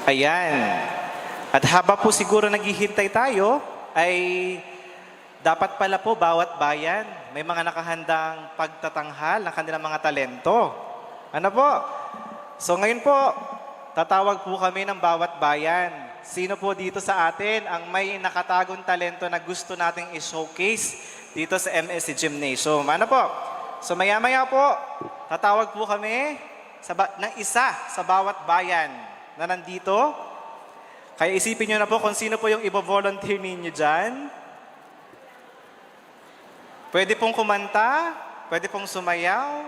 Ayan. At haba po siguro naghihintay tayo, ay dapat pala po bawat bayan may mga nakahandang pagtatanghal ng kanilang mga talento. Ano po? So ngayon po, tatawag po kami ng bawat bayan. Sino po dito sa atin ang may nakatagong talento na gusto nating i-showcase dito sa MSC Gymnasium? Ano po? So maya-maya po, tatawag po kami ng isa sa bawat bayan na nandito. Kaya isipin nyo na po kung sino po yung ibo-volunteer ninyo dyan. Pwede pong kumanta, pwede pong sumayaw,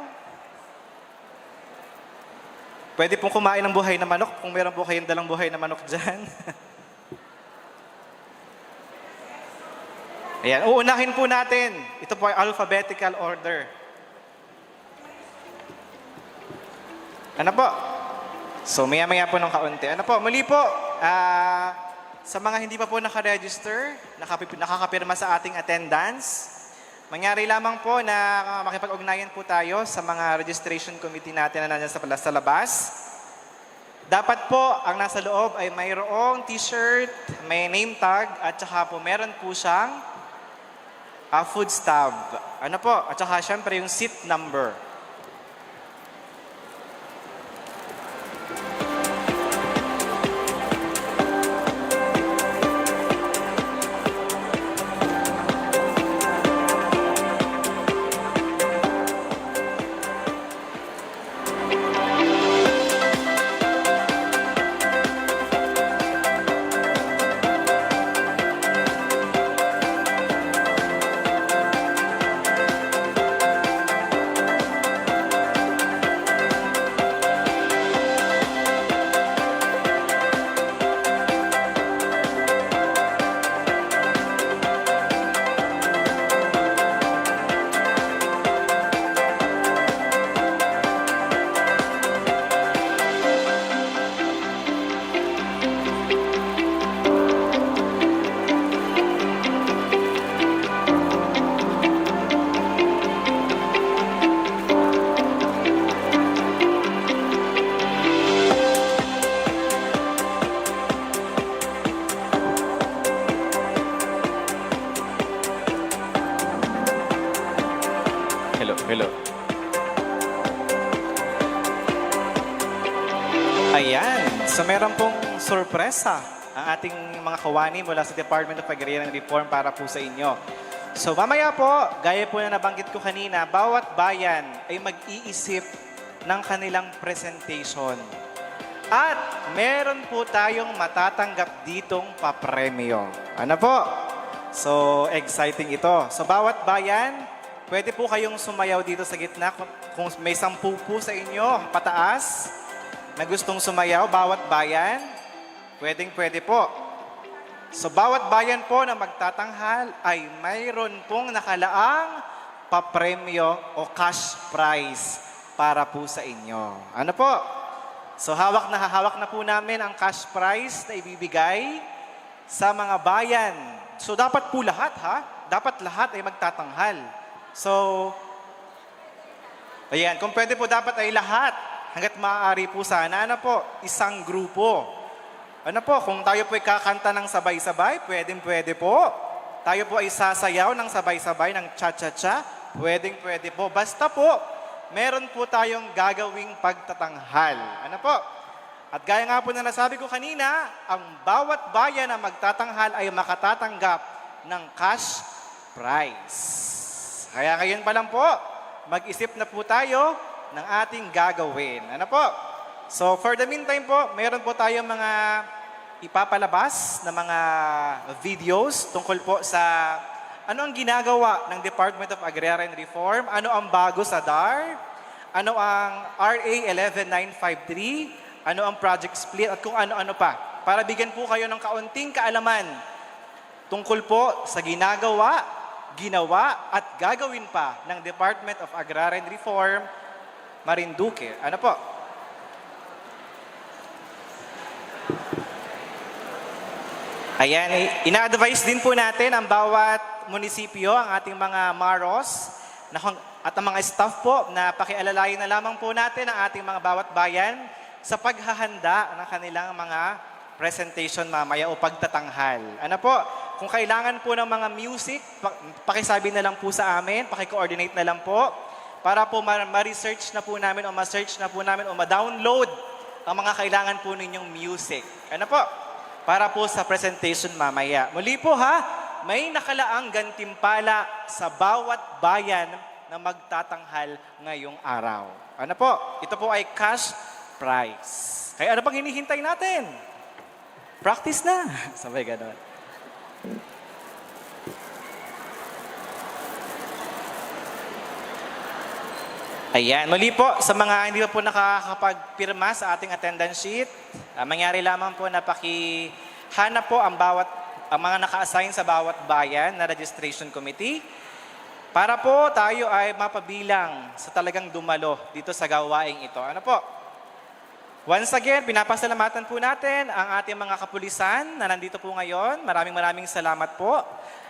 pwede pong kumain ng buhay na manok kung meron po kayong dalang buhay na manok dyan. Ayan, uunahin po natin. Ito po ay alphabetical order. Ano po? So, maya-maya po ng kaunti. Ano po? Muli po, sa mga hindi pa po nakaregister, nakakapirma sa ating attendance, mangyari lamang po na makipag-ugnayan po tayo sa mga registration committee natin na nandiyan sa labas. Dapat po, ang nasa loob ay mayroong t-shirt, may name tag, at saka po meron po siyang food stub. Ano po? At saka syempre yung seat number. Hello. Ayan. So meron pong sorpresa ang ating mga kawani mula sa Department of Agrarian and Reform para po sa inyo. So mamaya po, gaya po na nabanggit ko kanina, bawat bayan ay mag-iisip ng kanilang presentation. At meron po tayong matatanggap ditong papremyo. Ano po? So exciting ito. So bawat bayan, pwede po kayong sumayaw dito sa gitna kung may 10 po sa inyo pataas na gustong sumayaw, bawat bayan, pwede po. So bawat bayan po na magtatanghal ay mayroon pong nakalaang papremyo o cash prize para po sa inyo. Ano po? So hawak na po namin ang cash prize na ibibigay sa mga bayan. So dapat po lahat dapat lahat ay magtatanghal. So, ayan, kung pwede po dapat ay lahat, hanggat maaari po sana, ano po, isang grupo. Ano po, kung tayo po ay kakanta ng sabay-sabay, pwede po. Tayo po ay sasayaw ng sabay-sabay, ng cha-cha-cha, pwede po. Basta po, meron po tayong gagawing pagtatanghal. Ano po? At gaya nga po na nasabi ko kanina, ang bawat bayan na magtatanghal ay makatatanggap ng cash prize. Kaya ngayon pa lang po, mag-isip na po tayo ng ating gagawin. Ano po? So for the meantime po, mayroon po tayong mga ipapalabas na mga videos tungkol po sa ano ang ginagawa ng Department of Agrarian Reform, ano ang bago sa DAR, ano ang RA 11953, ano ang project split, at kung ano-ano pa. Para bigyan po kayo ng kaunting kaalaman tungkol po sa ginawa at gagawin pa ng Department of Agrarian Reform, Marinduque. Ano po? Ayan, ina-advise din po natin ang bawat munisipyo, ang ating mga MAROS, at ang mga staff po na pakialalayan na lamang po natin ang ating mga bawat bayan sa paghahanda ng kanilang mga presentation mamaya o pagtatanghal. Ano po, kung kailangan po ng mga music, pakisabi na lang po sa amin, paki-coordinate na lang po para po ma-research na po namin o ma-search na po namin o ma-download ang mga kailangan po ninyong music. Ano po? Para po sa presentation mamaya. Muli po ha, may nakalaang gantimpala sa bawat bayan na magtatanghal ngayong araw. Ano po? Ito po ay cash prize. Kaya ano pang hinihintay natin? Practice na. Sabay ganon. Ayan, muli po sa mga hindi pa po nakakapagpirma sa ating attendance sheet, mangyari lamang po na pakihanap po ang mga naka-assign sa bawat bayan na registration committee para po tayo ay mapabilang sa talagang dumalo dito sa gawaing ito. Ano po? Once again, pinapasalamatan po natin ang ating mga kapulisan na nandito po ngayon. Maraming salamat po.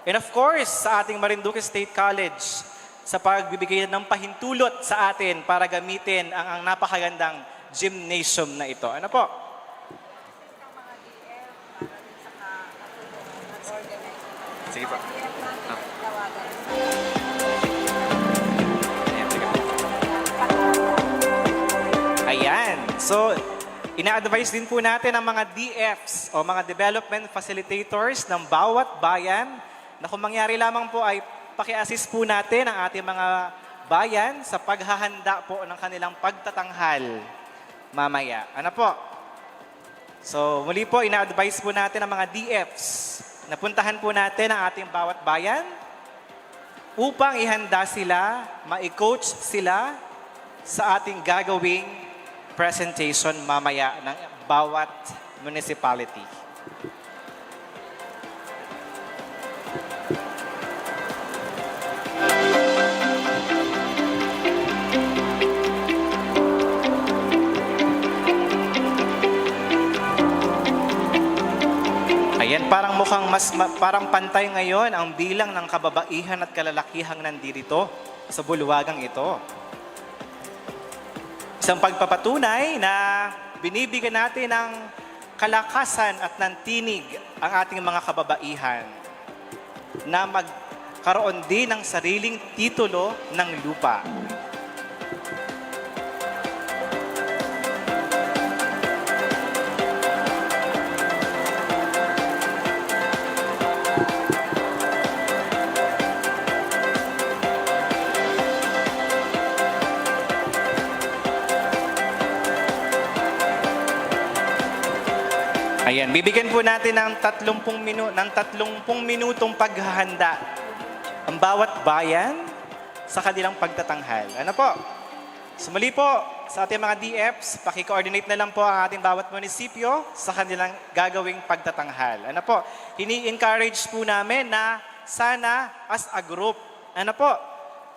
And of course, sa ating Marinduque State College sa pagbibigay ng pahintulot sa atin para gamitin ang napakagandang gymnasium na ito. Ano po? Sige po. Ayan. So, ina-advise din po natin ang mga DFs o mga development facilitators ng bawat bayan na kung mangyari lamang po ay paki-assist po natin ang ating mga bayan sa paghahanda po ng kanilang pagtatanghal mamaya. Ano po? So, muli po, ina-advise po natin ang mga DFs na puntahan po natin ang ating bawat bayan upang ihanda sila, ma-coach sila sa ating gagawing presentation mamaya ng bawat municipality. Ayan, parang mukhang parang pantay ngayon ang bilang ng kababaihan at kalalakihang nandito sa bulwagang ito. Isang pagpapatunay na binibigyan natin ng kalakasan at ng tinig ang ating mga kababaihan na magkaroon din ng sariling titulo ng lupa. Ayan, bibigyan po natin ng 30 minutong paghahanda ang bawat bayan sa kanilang pagtatanghal. Ano po? Sumali po sa ating mga DFs, paki-coordinate na lang po ang ating bawat munisipyo sa kanilang gagawing pagtatanghal. Ano po? Ini-encourage po namin na sana as a group. Ano po?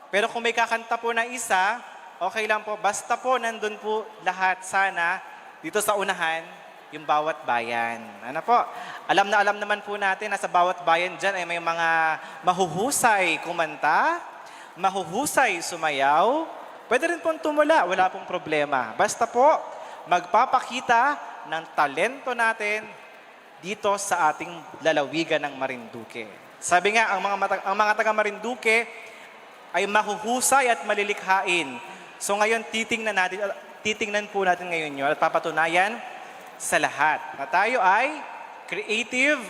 Pero kung may kakanta po na isa, okay lang po. Basta po nandun po lahat sana dito sa unahan yung bawat bayan. Ano po? Alam naman po natin na sa bawat bayan dyan ay may mga mahuhusay kumanta, mahuhusay sumayaw, pwede rin pong tumula, wala pong problema. Basta po, magpapakita ng talento natin dito sa ating lalawigan ng Marinduque. Sabi nga, ang mga taga Marinduque ay mahuhusay at malilikhain. So ngayon, titingnan po natin ngayon yun at papatunayan sa lahat na tayo ay creative,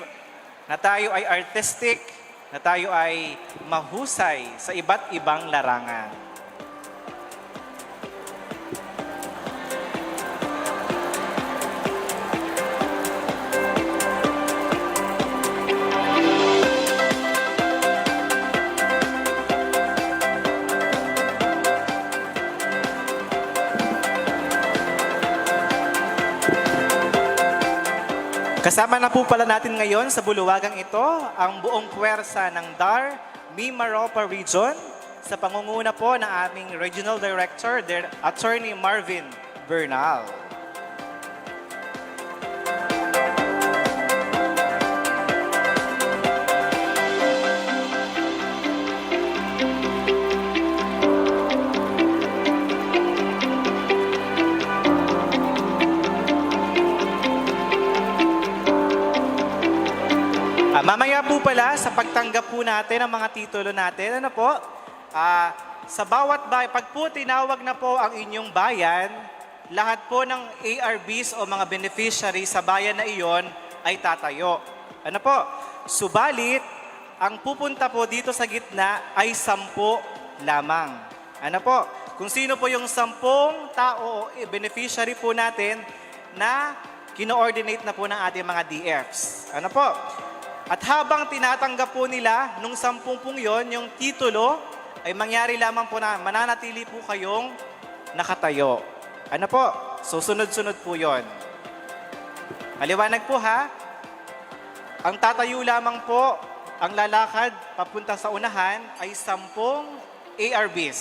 na tayo ay artistic, na tayo ay mahusay sa iba't ibang larangan. Kasama na po pala natin ngayon sa bulwagang ito ang buong puwersa ng DAR Mimaropa Region sa pangunguna po ng aming Regional Director, Attorney Marvin Bernal. pala sa pagtanggap po natin ng mga titulo natin, ano po, sa bawat bayan, pag po tinawag na po ang inyong bayan, lahat po ng ARBs o mga beneficiary sa bayan na iyon ay tatayo. Ano po? Subalit, ang pupunta po dito sa gitna ay 10 lamang. Ano po? Kung sino po yung 10 tao o beneficiary po natin na kino-ordinate na po ng ating mga DFs. Ano po? At habang tinatanggap po nila nung 10 pong yon, yung titulo, ay mangyari lamang po na mananatili po kayong nakatayo. Ano po? So, sunod-sunod po yon. Maliwanag po ha? Ang tatayo lamang po, ang lalakad papunta sa unahan ay 10 ARBs.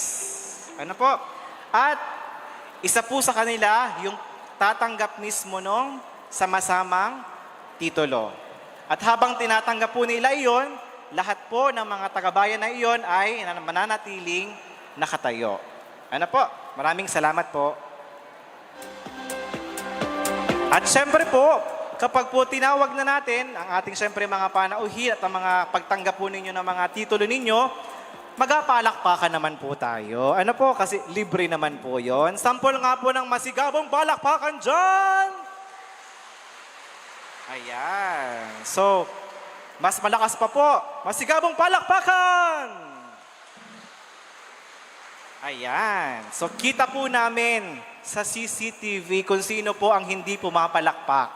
Ano po? At isa po sa kanila yung tatanggap mismo ng sama-samang titulo. At habang tinatanggap po nila iyon, lahat po ng mga tagabayan na iyon ay mananatiling nakatayo. Ano po? Maraming salamat po. At syempre po, kapag po tinawag na natin ang ating syempre mga panauhin at ang mga pagtanggap po ninyo ng mga titulo ninyo, magpalakpakan naman po tayo. Ano po? Kasi libre naman po yon. Sample nga po ng masigabong palakpakan dyan! Ayan. So, mas malakas pa po. Masigabong palakpakan! Ayan. So, kita po namin sa CCTV kung sino po ang hindi pumapalakpak.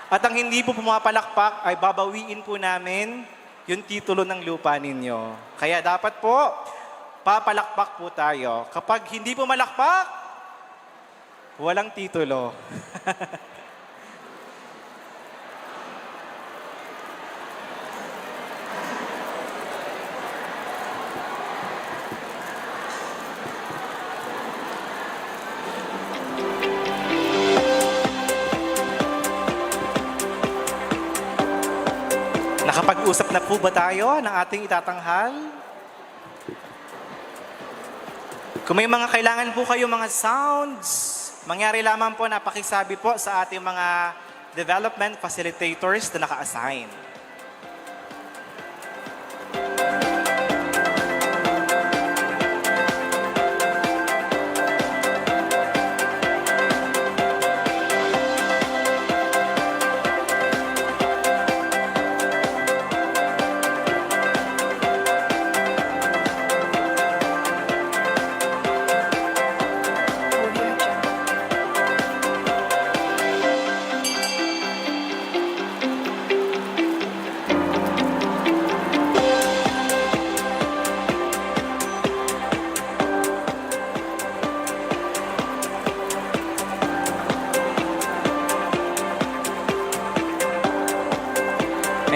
At ang hindi po pumapalakpak ay babawiin po namin yung titulo ng lupa ninyo. Kaya dapat po, papalakpak po tayo. Kapag hindi po malakpak, walang titulo. Nakapag-usap na po ba tayo ng ating itatanghal? Kung may mga kailangan po kayo mga sounds, mangyari lamang po na pakisabi po sa ating mga development facilitators na naka-assign.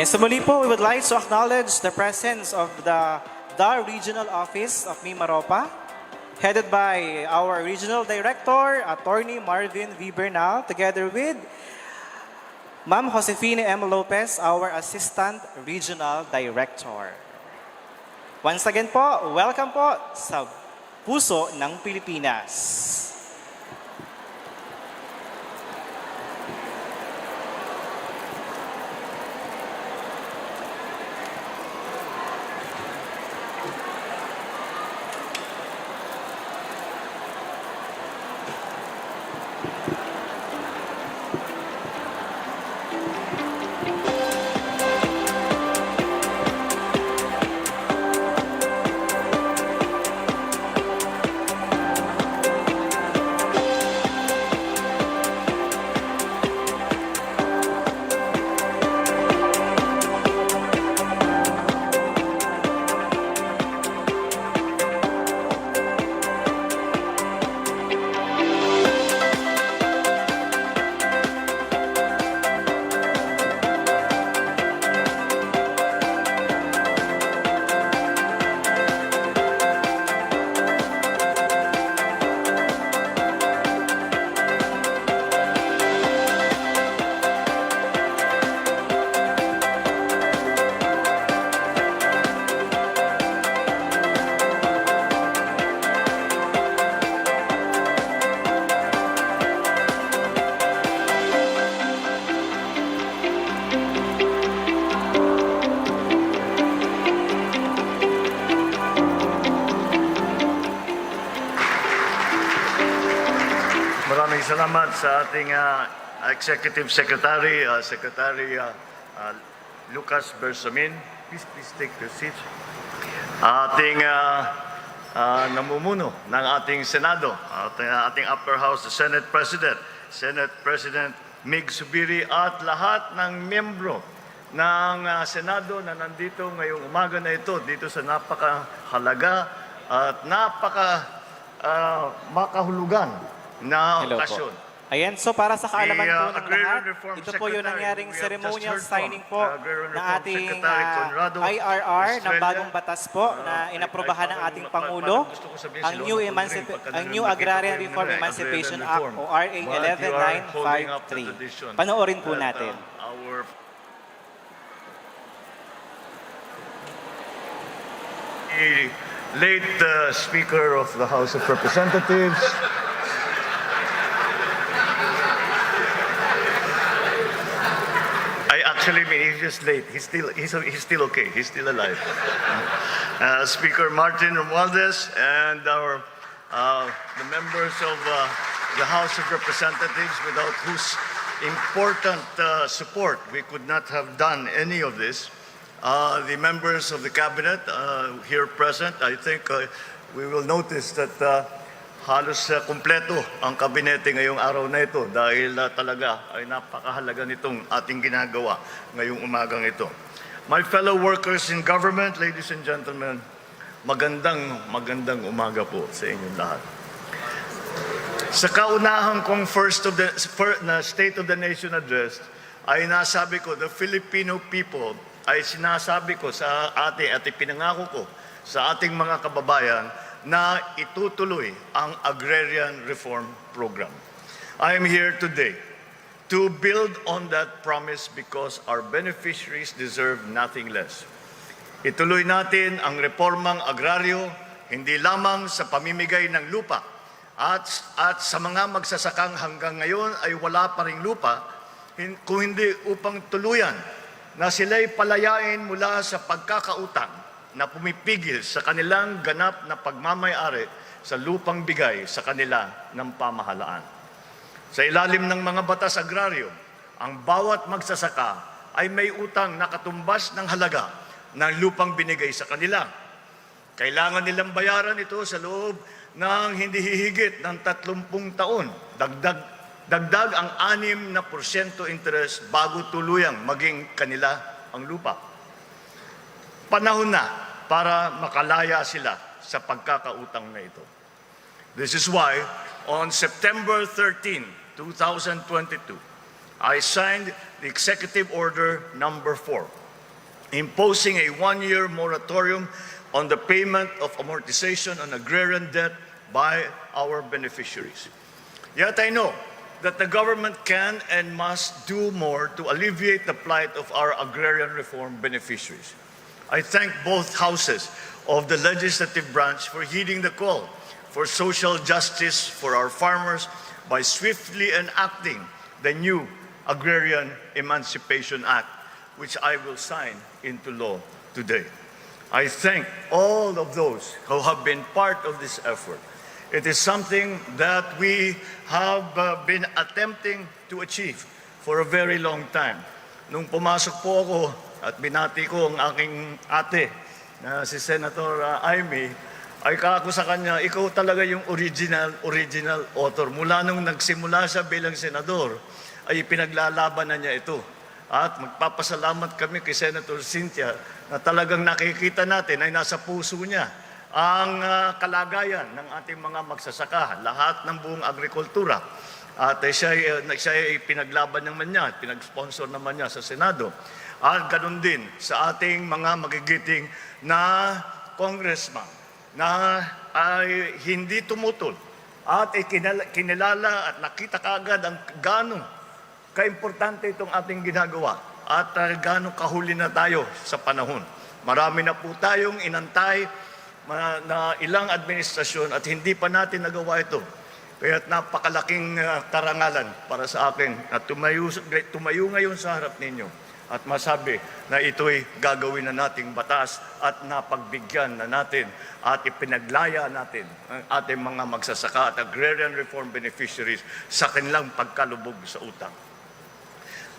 And so muli po, we would like to acknowledge the presence of the DAR Regional Office of Mimaropa, headed by our Regional Director, Attorney Marvin V. Bernal, together with Ma'am Josefine M. Lopez, our Assistant Regional Director. Once again po, welcome po sa puso ng Pilipinas. Maraming salamat sa ating Executive Secretary, Secretary Lucas Bersamin. Please take your seat. Ating namumuno ng ating Senado, ating Upper House, the Senate President Mig Zubiri at lahat ng miyembro ng Senado na nandito ngayong umaga na ito dito sa napakahalaga at makahulugan na Hello okasyon. po. Ayan, so para sa kaalaman The, po ng Agrarian lahat, Reform ito po yung Secretary, nangyaring we have ceremonial just heard signing from, po Agrarian na Reform ating Secretary Conrado, IRR ng Australia. bagong batas po na inaprubahan ng ating Pangulo, gusto ko sabihin ang si New, Lolo Condring, pagka ang New nakita Agrarian ko yung Reform Agrarian Emancipation Act Reform. o RA But you are holding up the 11953. tradition Panoorin po that, natin. Our the late Speaker of the House of Representatives, actually, he's just late. He's still okay. He's still alive. Speaker Martin Romualdez and the members of the House of Representatives, without whose important support we could not have done any of this. The members of the cabinet here present, I think we will notice that halos kumpleto ang kabinete ngayong araw na ito dahil talaga ay napakahalaga nitong ating ginagawa ngayong umagang ito. My fellow workers in government, ladies and gentlemen, magandang umaga po sa inyong lahat. Sa kaunahang kong State of the Nation address ay nasabi ko, the Filipino people, ay sinasabi ko sa ating at ipinangako ko sa ating mga kababayan na itutuloy ang Agrarian Reform Program. I am here today to build on that promise because our beneficiaries deserve nothing less. Ituloy natin ang reformang agraryo hindi lamang sa pamimigay ng lupa at sa mga magsasakang hanggang ngayon ay wala pa ring lupa, kung hindi upang tuluyan na sila'y palayain mula sa pagkakautang na pumipigil sa kanilang ganap na pagmamay-ari sa lupang bigay sa kanila ng pamahalaan. Sa ilalim ng mga batas agraryo, ang bawat magsasaka ay may utang na katumbas ng halaga ng lupang binigay sa kanila. Kailangan nilang bayaran ito sa loob ng hindi hihigit ng 30 taon. Dagdag ang 6% interest bago tuluyang maging kanila ang lupa. Panahon na para makalaya sila sa pagkakautang na ito. This is why, on September 13, 2022, I signed the Executive Order Number 4, imposing a 1-year moratorium on the payment of amortization on agrarian debt by our beneficiaries. Yet I know that the government can and must do more to alleviate the plight of our agrarian reform beneficiaries. I thank both houses of the legislative branch for heeding the call for social justice for our farmers by swiftly enacting the new Agrarian Emancipation Act, which I will sign into law today. I thank all of those who have been part of this effort. It is something that we have been attempting to achieve for a very long time. Nung pumasok po ako at binati ko ang aking ate na si Senator Amy, ay kako sa kanya, ikaw talaga yung original author. Mula nung nagsimula siya bilang senador, ay pinaglalaban na niya ito. At magpapasalamat kami kay Senator Cynthia na talagang nakikita natin ay nasa puso niya ang kalagayan ng ating mga magsasaka, lahat ng buong agrikultura. At siya ay pinaglaban naman niya, pinag-sponsor naman niya sa Senado. At ganun din sa ating mga magigiting na congressman na ay hindi tumutol at kinilala at nakita kaagad ang gano'ng kaimportante itong ating ginagawa at gano'ng kahuli na tayo sa panahon. Marami na po tayong inantay na ilang administrasyon at hindi pa natin nagawa ito. Kaya't napakalaking karangalan para sa akin at tumayo ngayon sa harap ninyo at masabi na ito'y gagawin na nating batas at napagbigyan na natin at ipinaglaya natin ang ating mga magsasaka at agrarian reform beneficiaries sa kanilang pagkalubog sa utang.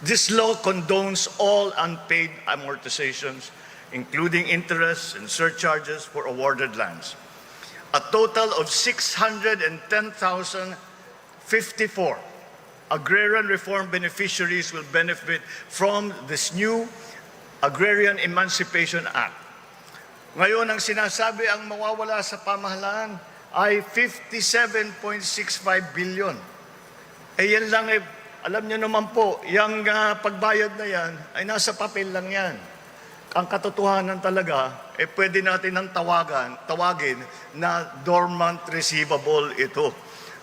This law condones all unpaid amortizations, including interest and surcharges for awarded lands. A total of 610,054 agrarian reform beneficiaries will benefit from this new Agrarian Emancipation Act. Ngayon, ang sinasabi ang mawawala sa pamahalaan ay 57.65 billion. Yan lang alam niyo naman po, yung pagbayad na yan ay nasa papel lang yan. Ang katotohanan talaga, pwede natin ang tawagin na dormant receivable ito.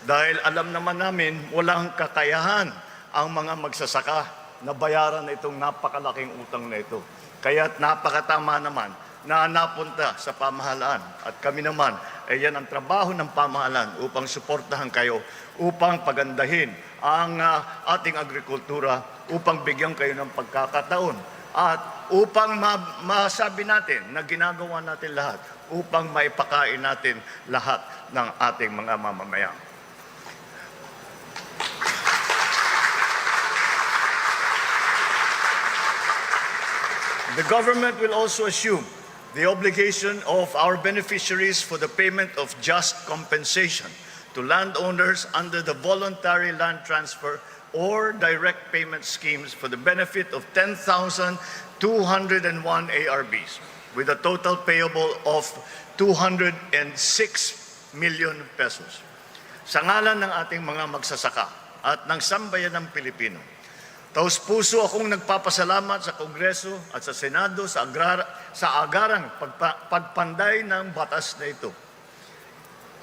Dahil alam naman namin, walang kakayahan ang mga magsasaka na bayaran itong napakalaking utang na ito. Kaya't napakatama naman na napunta sa pamahalaan. At kami naman, yan ang trabaho ng pamahalaan upang suportahan kayo, upang pagandahin ang ating agrikultura, upang bigyan kayo ng pagkakataon at upang masabi natin na ginagawa natin lahat upang maipakain natin lahat ng ating mga mamamayan. The government will also assume the obligation of our beneficiaries for the payment of just compensation to landowners under the voluntary land transfer or direct payment schemes for the benefit of 10,201 ARBs, with a total payable of 206 million pesos. Sa ngalan ng ating mga magsasaka at ng sambayan ng Pilipino, taus-puso akong nagpapasalamat sa Kongreso at sa Senado sa agarang pagpanday ng batas na ito.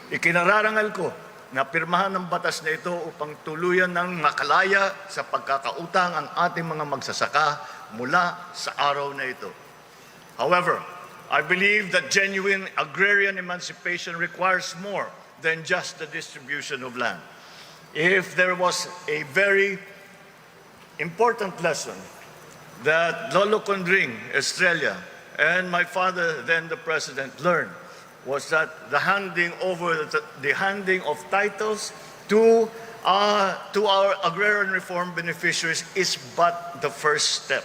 Ikinararangal ko na pirmahan ng batas na ito upang tuluyan ng makalaya sa pagkakautang ang ating mga magsasaka mula sa araw na ito. However, I believe that genuine agrarian emancipation requires more than just the distribution of land. If there was a very important lesson that Lolo Condring Estrella and my father, then the President, learned was that the handing of titles to our agrarian reform beneficiaries is but the first step.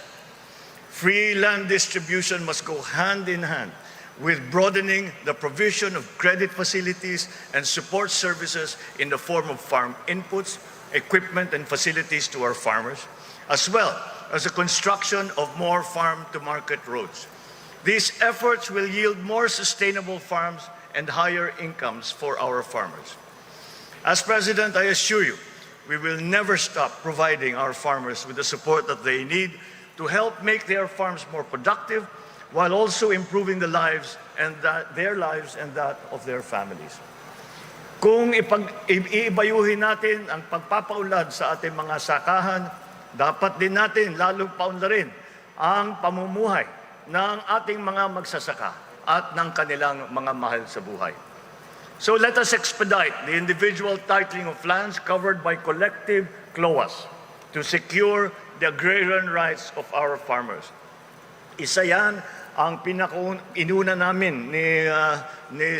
Free land distribution must go hand in hand with broadening the provision of credit facilities and support services in the form of farm inputs, equipment, and facilities to our farmers, as well as the construction of more farm-to-market roads. These efforts will yield more sustainable farms and higher incomes for our farmers. As President, I assure you, we will never stop providing our farmers with the support that they need to help make their farms more productive, while also improving their lives and that of their families. Kung iibayuhin natin ang pagpapaulad sa ating mga sakahan, dapat din natin lalong paunlarin ang pamumuhay ng ating mga magsasaka at ng kanilang mga mahal sa buhay. So let us expedite the individual titling of lands covered by collective CLOAS to secure the agrarian rights of our farmers. Isa yan ang inuna namin ni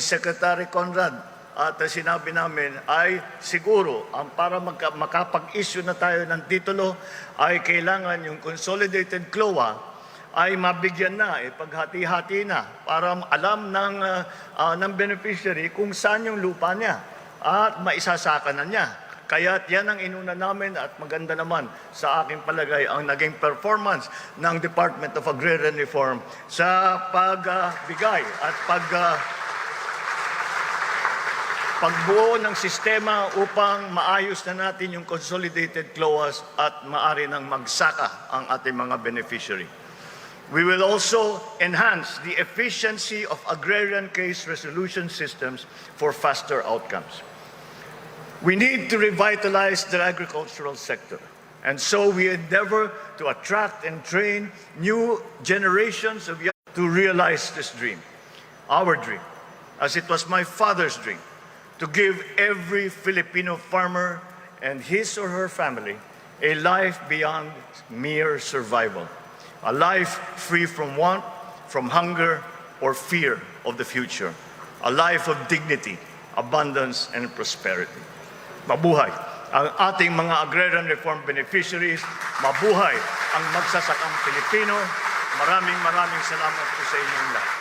Secretary Conrad at sinabi namin ay siguro ang para makapag-issue na tayo ng titulo ay kailangan yung consolidated CLOA ay mabigyan na, paghati-hati na para alam ng beneficiary kung saan yung lupa niya at maisasaka na niya. Kaya yan ang inuna namin at maganda naman sa aking palagay ang naging performance ng Department of Agrarian Reform sa pagbigay at pagbuo ng sistema upang maayos na natin yung consolidated CLOAS at maari nang magsaka ang ating mga beneficiary. We will also enhance the efficiency of agrarian case resolution systems for faster outcomes. We need to revitalize the agricultural sector, and so we endeavor to attract and train new generations of young to realize this dream, our dream, as it was my father's dream, to give every Filipino farmer and his or her family a life beyond mere survival. A life free from want, from hunger, or fear of the future. A life of dignity, abundance, and prosperity. Mabuhay ang ating mga agrarian reform beneficiaries. Mabuhay ang magsasakang Pilipino. Maraming salamat po sa inyong lahat.